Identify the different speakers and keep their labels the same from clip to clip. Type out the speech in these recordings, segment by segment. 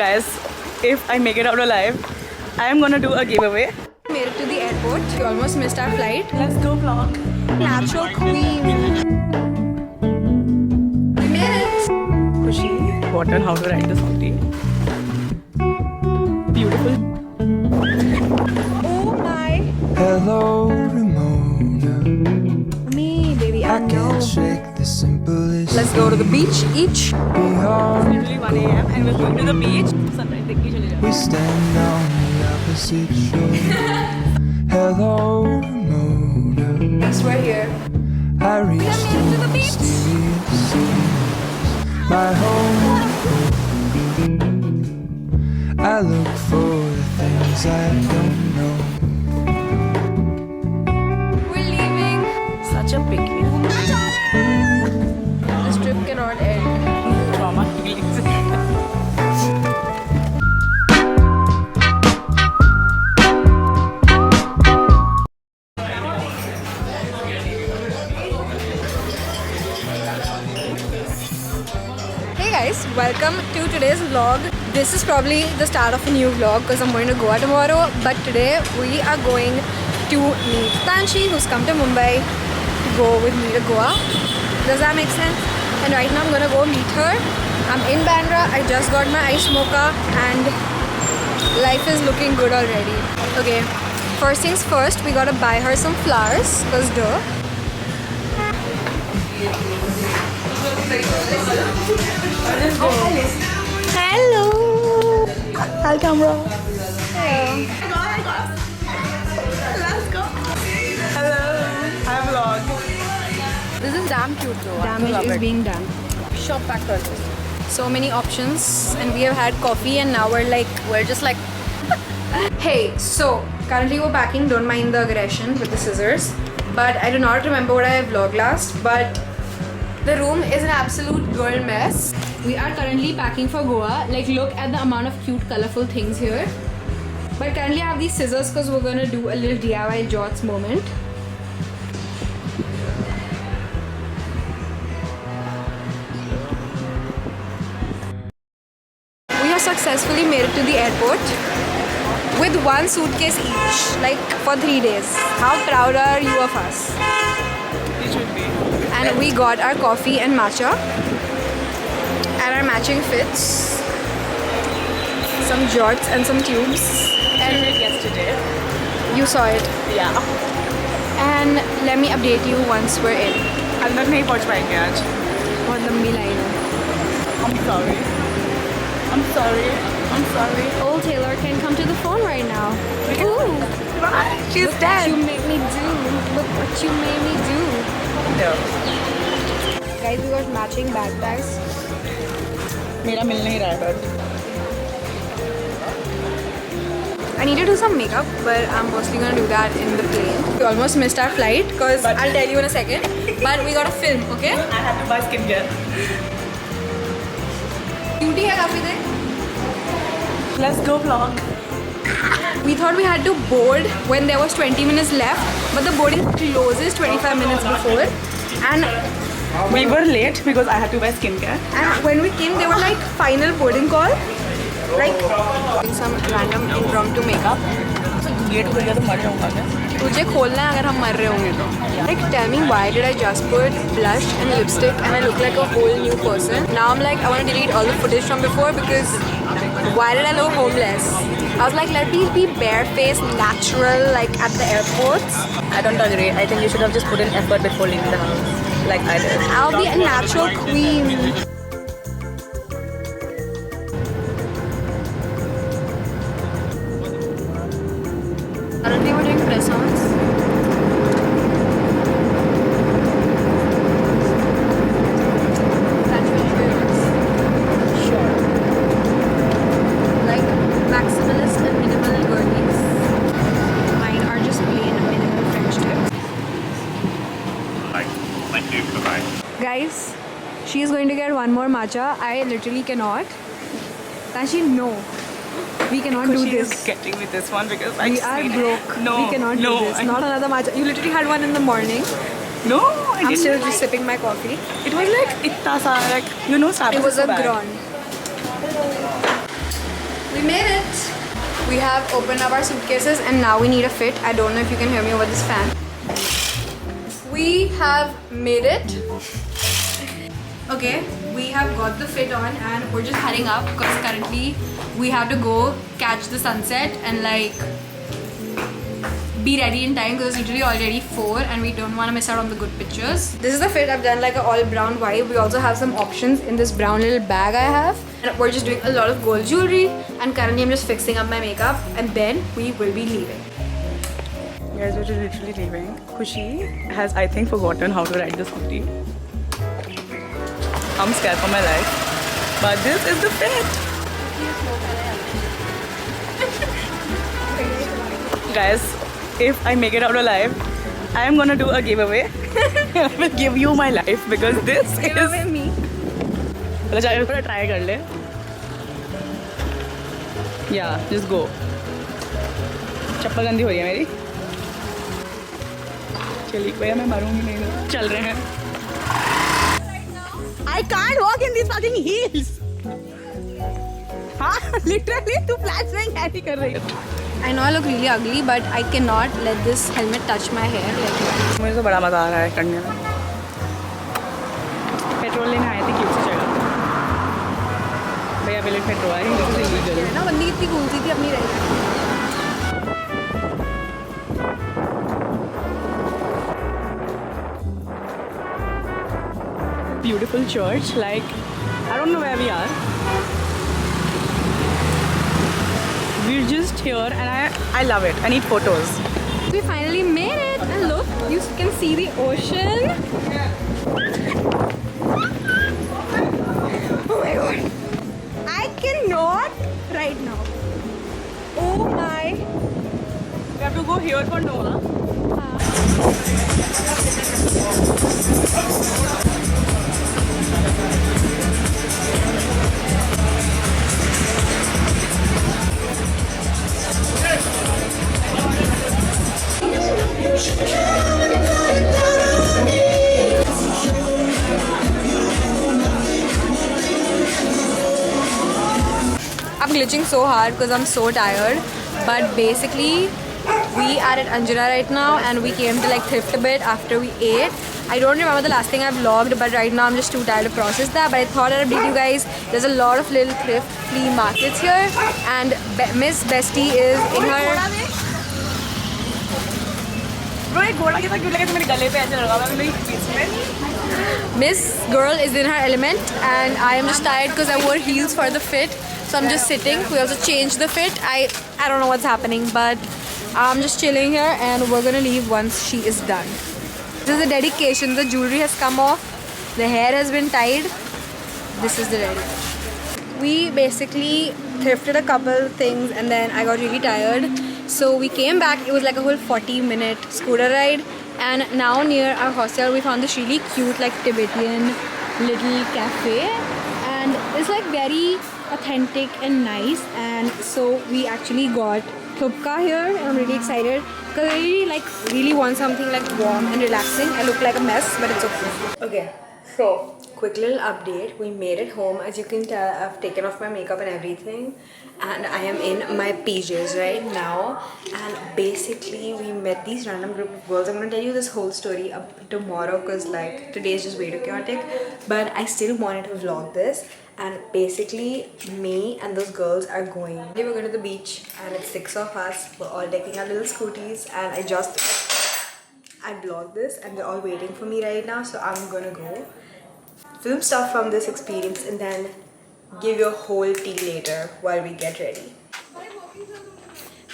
Speaker 1: Guys, if I make it out alive, I am gonna do a giveaway.
Speaker 2: Made it to the airport. We almost missed our flight.
Speaker 1: Let's go vlog.
Speaker 2: Natural queen. We made it.
Speaker 1: Kushi, what and how to ride the scooty. Beautiful.
Speaker 2: Oh my.
Speaker 3: Hello, Ramona.
Speaker 2: Me, baby, I
Speaker 3: I
Speaker 2: know.
Speaker 3: can't shake the simplest.
Speaker 2: Let's go to the beach each.
Speaker 3: Beyond,
Speaker 1: Literally 1 a.m. and we're going to the beach. Sunrise dekh ke chale jao.
Speaker 3: we stand on the opposite shore. Hello, Ramona.
Speaker 2: Next, we're here.
Speaker 3: I reached
Speaker 2: made it to the beach.
Speaker 3: mysterious seas. My home. I look for the things I don't know.
Speaker 2: We're leaving.
Speaker 1: Such a picnic.
Speaker 2: This trip cannot end.
Speaker 1: Trauma healing.
Speaker 2: Hey guys, welcome to today's vlog. This is probably the start of a new vlog because I'm going to Goa tomorrow. But today we are going to meet Tanshi, who's come to Mumbai to go with me to Goa. Does that make sense? And right now I'm going to go meet her. I'm in Bandra. I just got my ice mocha and life is looking good already. Okay, first things first, we gotta buy her some flowers because duh. Hello. Hi, camera. Hello.
Speaker 1: Let's go. Hello. Hi vlog. This is damn cute though.
Speaker 2: Damage is being done.
Speaker 1: Shop back first.
Speaker 2: So many options, and we have had coffee, and now we're just like. Hey, so currently we're packing. Don't mind the aggression with the scissors, but I do not remember what I vlogged last. But the room is an absolute girl mess. We are currently packing for Goa. Like, look at the amount of cute, colorful things here. But currently I have these scissors because we're gonna do a little DIY Jots moment. We have successfully made it to the airport with one suitcase each, like for 3 days. How proud are you of us?
Speaker 1: You should be.
Speaker 2: And we got our coffee and matcha and our matching fits, some jorts and some tubes,
Speaker 1: And
Speaker 2: and
Speaker 1: yesterday.
Speaker 2: you saw it.
Speaker 1: Yeah.
Speaker 2: And let me update you once we're in.
Speaker 1: अंदर नहीं पहुंच पाएंगे आज.
Speaker 2: बहुत लंबी line है.
Speaker 1: I'm sorry. I'm sorry. I'm sorry.
Speaker 2: Old Taylor can come to the phone right now. Ooh,
Speaker 1: She's
Speaker 2: look
Speaker 1: dead.
Speaker 2: what you made me do. Look what you made me do.
Speaker 1: No.
Speaker 2: Guys, we got matching backpacks.
Speaker 1: मेरा मिल नहीं रहा है but.
Speaker 2: I need to do some makeup, but I'm mostly gonna do that in the plane. We almost missed our flight because I'll tell you in a second. But we gotta film, okay?
Speaker 1: I have to buy skincare.
Speaker 2: Duty hai काफी देर.
Speaker 1: Let's go vlog.
Speaker 2: We thought we had to board when there was 20 minutes left, but the boarding closes 25 minutes before. And
Speaker 1: We were late because I had to buy skincare.
Speaker 2: when we came, they were like final boarding call. Like doing some random impromptu makeup.
Speaker 1: ये तो भैया तो मर जाऊंगा मैं.
Speaker 2: तुझे खोलना है अगर हम मर रहे होंगे तो. Like, tell me, why did I just put blush and lipstick and I look like a whole new person? Now I'm like, I want to delete all the footage from before because why did I look homeless? I was like, let me be barefaced, natural, like at the airports.
Speaker 1: I don't agree. I think you should have just put in effort before leaving the house, like I did.
Speaker 2: I'll be a natural queen. Currently we're doing press-ons. That's which way yours? Sure. Like maximalist and minimal girlies. Mine are just plain minimal French tips.
Speaker 4: Thank you. Bye-bye.
Speaker 2: Guys, she is going to get one more matcha. I literally cannot. Tashi, no. We cannot do
Speaker 1: She is
Speaker 2: this.
Speaker 1: getting me this one because I
Speaker 2: We
Speaker 1: just
Speaker 2: are
Speaker 1: need-
Speaker 2: broke.
Speaker 1: No,
Speaker 2: We cannot
Speaker 1: no,
Speaker 2: do this.
Speaker 1: I-
Speaker 2: Not another matcha. You literally had one in the morning.
Speaker 1: No, I
Speaker 2: I'm
Speaker 1: didn't.
Speaker 2: still just sipping my coffee.
Speaker 1: It was like itta sa, like you know, Starbucks
Speaker 2: It was
Speaker 1: is so
Speaker 2: a
Speaker 1: bad.
Speaker 2: Gron. We made it. We have opened up our suitcases and now we need a fit. I don't know if you can hear me over this fan. We have made it. Okay, we have got the fit on and we're just heading up because currently we have to go catch the sunset and like be ready in time because it's literally already 4 and we don't want to miss out on the good pictures. This is the fit. I've done like an all brown vibe. We also have some options in this brown little bag I have. And we're just doing a lot of gold jewelry and currently I'm just fixing up my makeup and then we will be leaving.
Speaker 1: Guys, we're literally leaving. Khushi has, I think, forgotten how to ride the scooty. I'm scared for my life. But this is the fit. Guys, if I make it out alive, I am gonna do a giveaway. I will give you my life because this is...
Speaker 2: Giveaway me.
Speaker 1: Let's try it. Yeah, just go. चप्पल गंदी हो रही है मेरी. चलिए भैया मैं मरूंगी नहीं. चल रहे हैं. I can't walk in these fucking heels. हाँ, literally तू flat swing कैसे कर रही है?
Speaker 2: I know I look really ugly, but I cannot let this helmet touch my hair like that.
Speaker 1: मुझे तो बड़ा मजा आ रहा है करने में. पेट्रोल लेने आए थे क्यों से जगह. भैया बिल पेट्रोल आई है
Speaker 2: ना बंदी कितनी घूमती थी अपनी ride.
Speaker 1: Beautiful church, like I don't know where we are. We're just here and I love it. I need photos.
Speaker 2: We finally made it and look, you can see the ocean. Oh my god. I cannot right now. Oh my.
Speaker 1: We have to go here for Noah.
Speaker 2: I'm glitching so hard because I'm so tired, but basically we are at Anjana right now and we came to like thrift a bit after we ate. I don't remember the last thing I vlogged, but right now I'm just too tired to process that, but I thought I'd update you guys. There's a lot of little thrift flea markets here and Miss Bestie is in her... Miss Girl is in her element and I am just tired because I wore heels for the fit. So I'm just sitting. We also changed the fit. I don't know what's happening, but I'm just chilling here and we're gonna leave once she is done. This is the dedication. The jewelry has come off. The hair has been tied. This is the ready. We basically thrifted a couple things and then I got really tired. So we came back. It was like a whole 40-minute scooter ride. And now near our hostel, we found this really cute like Tibetan little cafe. And it's like very authentic and nice, and so we actually got thupka here and I'm really excited because I really want something like warm and relaxing. I look like a mess, but it's okay. Okay, so quick little update. We made it home. As you can tell, I've taken off my makeup and everything and I am in my PJs right now, and basically we met these random group of girls. I'm gonna tell you this whole story tomorrow because like today is just way too chaotic, but I still wanted to vlog this. And basically, me and those girls are going. We're going to the beach and it's 6 of us. We're all taking our little scooties and I vlogged this and they're all waiting for me right now. So I'm gonna go film stuff from this experience and then give you a whole tea later while we get ready.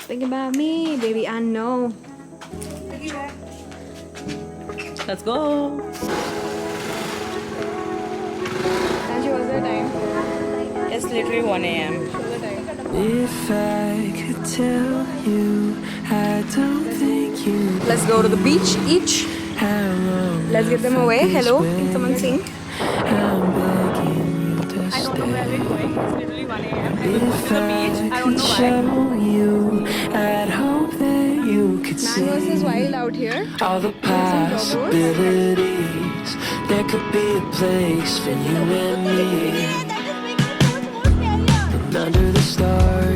Speaker 2: Think about me, baby, I know.
Speaker 1: Let's go.
Speaker 2: What's the time?
Speaker 1: It's literally 1 a.m.
Speaker 3: If I could tell you, I don't think you.
Speaker 2: Let's go to the beach each. Let's get them away. Hello, can someone sing?
Speaker 3: I'm begging you to
Speaker 1: I don't know where we're going. It's literally 1 a.m. and we're going to the beach. I don't know why.
Speaker 3: show you, I'd hope that you could see
Speaker 2: Mangoes is wild out here.
Speaker 3: all the possibilities. There could be a place for you and me. And under the stars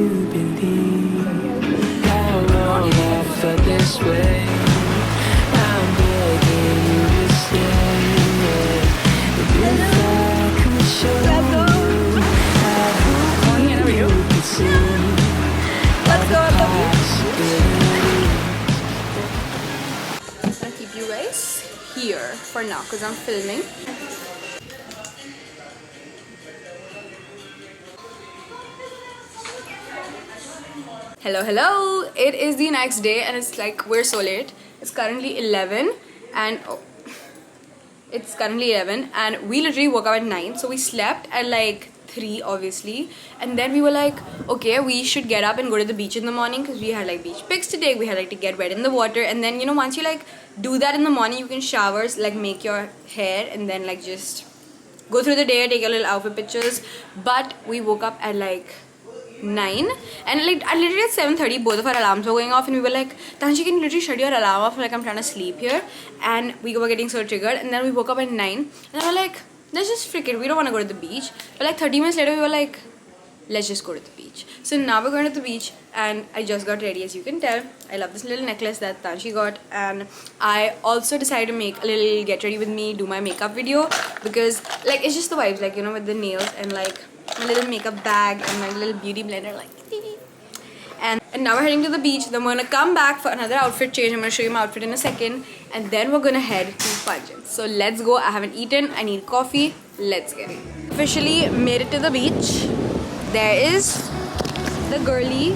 Speaker 3: believe how long I've felt this way. I'm begging you to stay. And if I could show you, I hope you could see.
Speaker 2: Let's go at the beach.
Speaker 3: Possibilities.
Speaker 2: I'm gonna keep you guys here for now because I'm filming. Hello, hello. It is the next day and it's like we're so late. It's currently 11 and we literally woke up at 9, so we slept at like 3 obviously, and then we were like, okay, we should get up and go to the beach in the morning because we had like beach pics to take. We had like to get wet in the water, and then you know, once you like do that in the morning, you can shower, like make your hair, and then like just go through the day, take your little outfit pictures. But we woke up at like 9, and like I literally at 7:30 both of our alarms were going off, and we were like, Tanshi, can you literally shut your alarm off? Like I'm trying to sleep here. And we were getting so triggered, and then we woke up at 9 and I was like, let's just freak it, we don't want to go to the beach. But like 30 minutes later we were like, let's just go to the beach. So now we're going to the beach, and I just got ready. As you can tell, I love this little necklace that Tanshi got, and I also decided to make a little get ready with me, do my makeup video, because like it's just the vibes, like you know, with the nails and like my little makeup bag and my little beauty blender, like and now we're heading to the beach. Then we're gonna come back for another outfit change. I'm gonna show you my outfit in a second, and then we're gonna head to Punjab. So let's go. I haven't eaten, I need coffee. Let's get it. Officially made it to the beach. There is the girlie.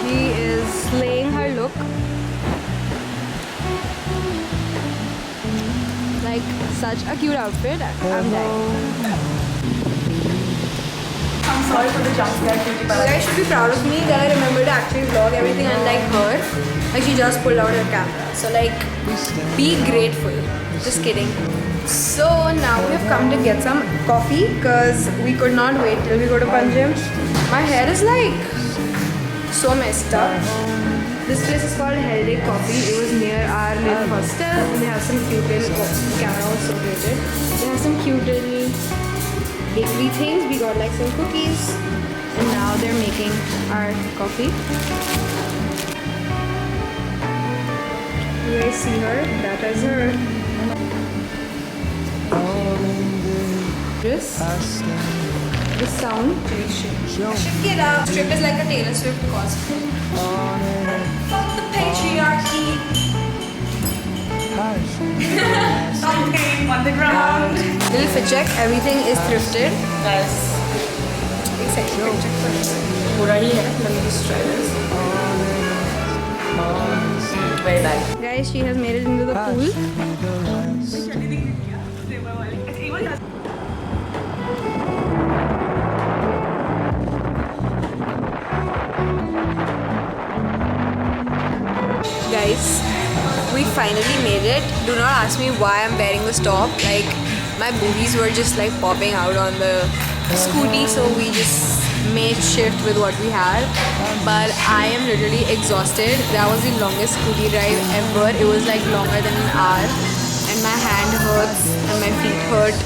Speaker 2: She is slaying her look. Like such a cute outfit. I'm dying.
Speaker 1: I'm sorry for the jump scare, cutie,
Speaker 2: You
Speaker 1: but
Speaker 2: guys should be proud of me that I remember to actually vlog everything, unlike her. Like she just pulled out her camera. So like, be grateful. Just kidding. So now we have come to get some coffee because we could not wait till we go to Punjab. My hair is like so messed up. This place is called Hellday Coffee. It was near our little hostel, and they have some cute little camera was so created. They have some cute little bakery things. We got like some cookies, and now they're making our coffee. You guys see her? That is her. This the sound. Get up. Strip is like a Taylor Swift cosplay. Fuck the patriarchy.
Speaker 1: something on the ground.
Speaker 2: Little fit check. Everything is thrifted.
Speaker 1: Nice.
Speaker 2: Except fit check first.
Speaker 1: Pura hi hai. Let me just try this. Very nice.
Speaker 2: Guys, she has made it into the pool. Guys, we finally made it. Do not ask me why I'm wearing this top. Like, my boobies were just like popping out on the scooty, so we just made shift with what we had. But I am literally exhausted. That was the longest scooty drive ever. It was like longer than an hour, and my hand hurts and my feet hurt.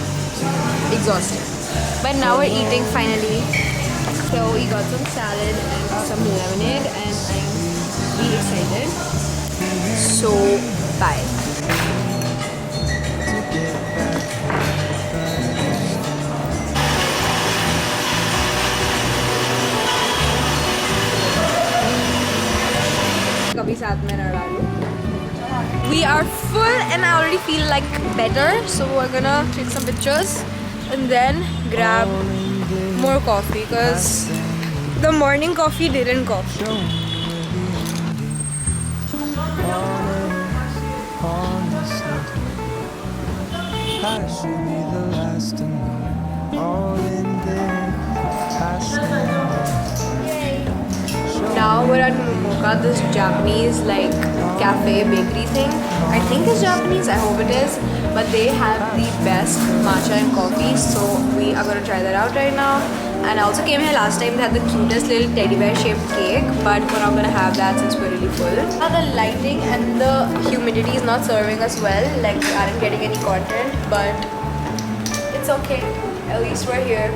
Speaker 2: Exhausted. But now we're eating finally. So we got some salad and some lemonade, and I'm really excited. So bye. कभी साथ में न डालो. We are full and I already feel like better, so we're gonna take some pictures and then grab more coffee because the morning coffee didn't go.
Speaker 3: I should be the last to know. All in there,
Speaker 2: Now we're at Momoka, this Japanese like cafe bakery thing. I think it's Japanese, I hope it is. But they have the best matcha and coffee, so we are gonna try that out right now. And I also came here last time, they had the cutest little teddy bear shaped cake, but we're not gonna have that since we're really full. Now the lighting and the humidity is not serving us well, like we aren't getting any content, but it's okay, at least we're here.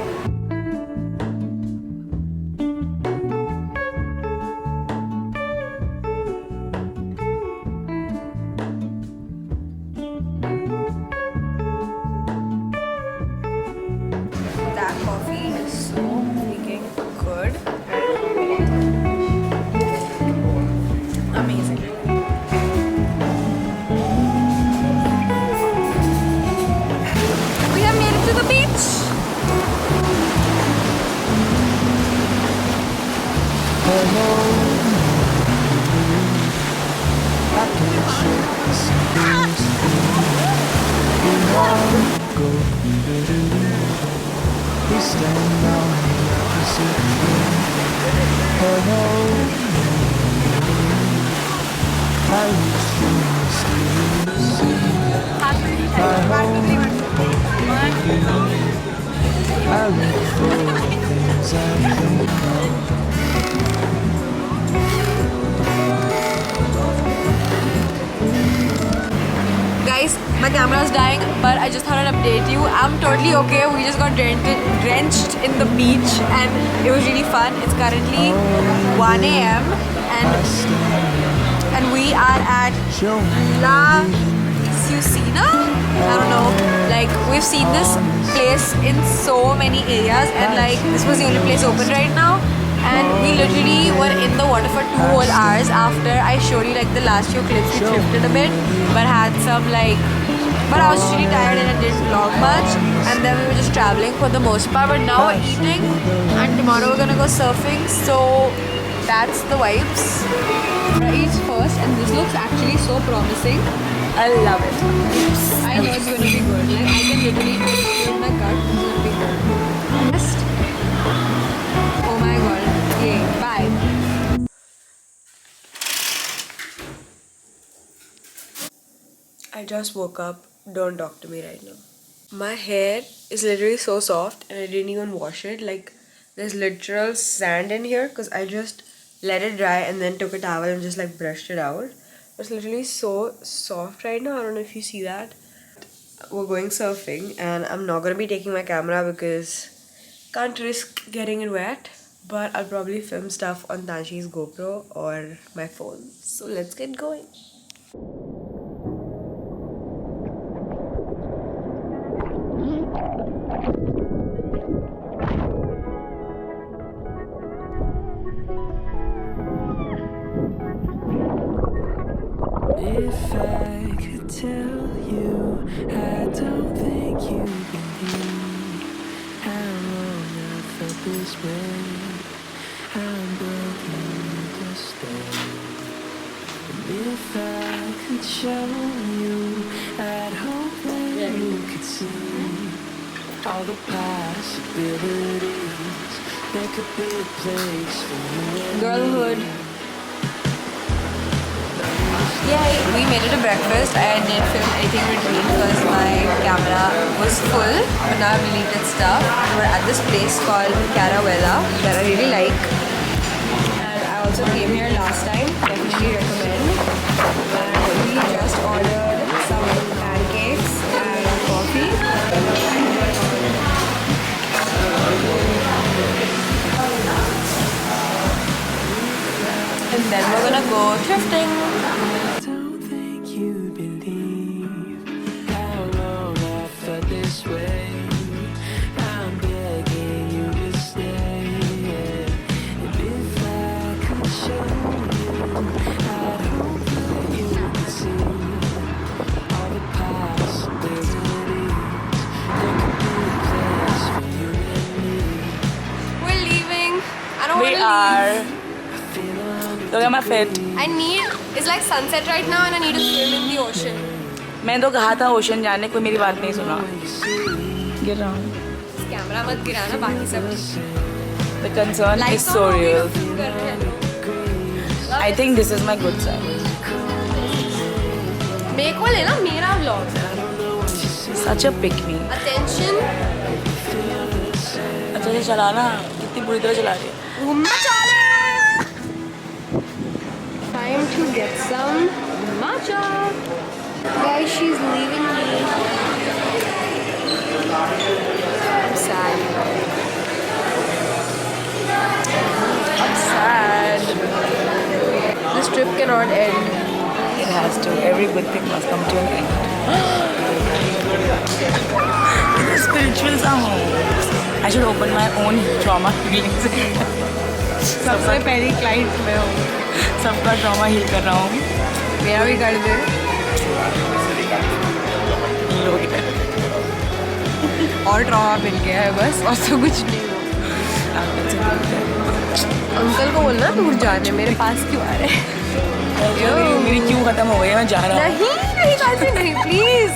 Speaker 3: We stand on the opposite hello. I reach for I look for things I think of.
Speaker 2: Guys, my camera is dying, but I just thought I'd update you. I'm totally okay. We just got drenched in the beach and it was really fun. It's currently 1 a.m. and we are at La Susina? I don't know. Like, we've seen this place in so many areas and like this was the only place open right now. And we literally were in the water for 2 whole hours after I showed you like the last few clips. We drifted a bit, but had some like, but I was really tired and I didn't vlog much. And then we were just traveling for the most part. But now we're eating and tomorrow we're gonna go surfing. So that's the vibes. Eat first, and this looks actually so promising.
Speaker 1: I love it.
Speaker 2: I know it's gonna be good. Like I can literally feel my gut. It's gonna be good. Next. Oh my god. Yay. Bye. I just woke up. Don't talk to me right now. My hair is literally so soft and I didn't even wash it. Like there's literal sand in here because I just let it dry and then took a towel and just like brushed it out. It's literally so soft right now. I don't know if you see that. We're going surfing and I'm not gonna be taking my camera because can't risk getting it wet. But I'll probably film stuff on Tanshi's GoPro or my phone. So let's get going.
Speaker 3: If I could tell you, I don't think you believe how long I felt this way. I'm begging you to stay. And if I could show you, I'd hope that you could see all the possibilities. There could be a place for you and
Speaker 2: Girlhood. Yay! We made it to breakfast. I didn't film anything in between because my camera was full. But now I've deleted stuff. We're at this place called Caravella that I really like. And I also came here last time. Definitely recommend. And we just ordered some pancakes and coffee. And then we're gonna go thrifting.
Speaker 3: don't think you believe how long I felt this way. I'm begging you to stay. And if I could show you, I'd hope that you could see all the possibilities. There could be a place for you and me.
Speaker 2: We're leaving. I don't
Speaker 1: We
Speaker 2: want to
Speaker 1: are.
Speaker 2: leave.
Speaker 1: Look at my fit.
Speaker 2: I need. It's like sunset right now, and I need to swim in the ocean.
Speaker 1: मैं तो कहा था ocean जाने, कोई मेरी बात नहीं सुना. गिर रहा हूँ.
Speaker 2: कैमरा मत गिराना, बाकी सब.
Speaker 1: The concern is so real. I think this is my good side.
Speaker 2: मेरे को लेना मेरा vlog.
Speaker 1: Such a pick me.
Speaker 2: Attention.
Speaker 1: अच्छा से चलाना, कितनी बुरी तरह चला रही है.
Speaker 2: घूमना चाले. Time to get some matcha. Guys, she's leaving me. I'm sad.
Speaker 1: I'm sad.
Speaker 2: This trip cannot end.
Speaker 1: It has to. Every good thing must come to an end. The spirituals are home. I should open my own trauma healing center. सबसे पहली client मैं हूँ. सबका trauma heal कर रहा हूँ.
Speaker 2: मेरा भी कर दे.
Speaker 1: हील हो गया.
Speaker 2: और ट्रॉमा मिल गया है बस, और तो कुछ नहीं हुआ.
Speaker 1: आप मुझसे बोलते हैं.
Speaker 2: अंकल को बोलना दूर जाने, मेरे पास क्यों आ रहे हैं?
Speaker 1: मेरी क्यों खत्म हो गई है, मैं जा रहा हूँ।
Speaker 2: नहीं नहीं काशी नहीं, प्लीज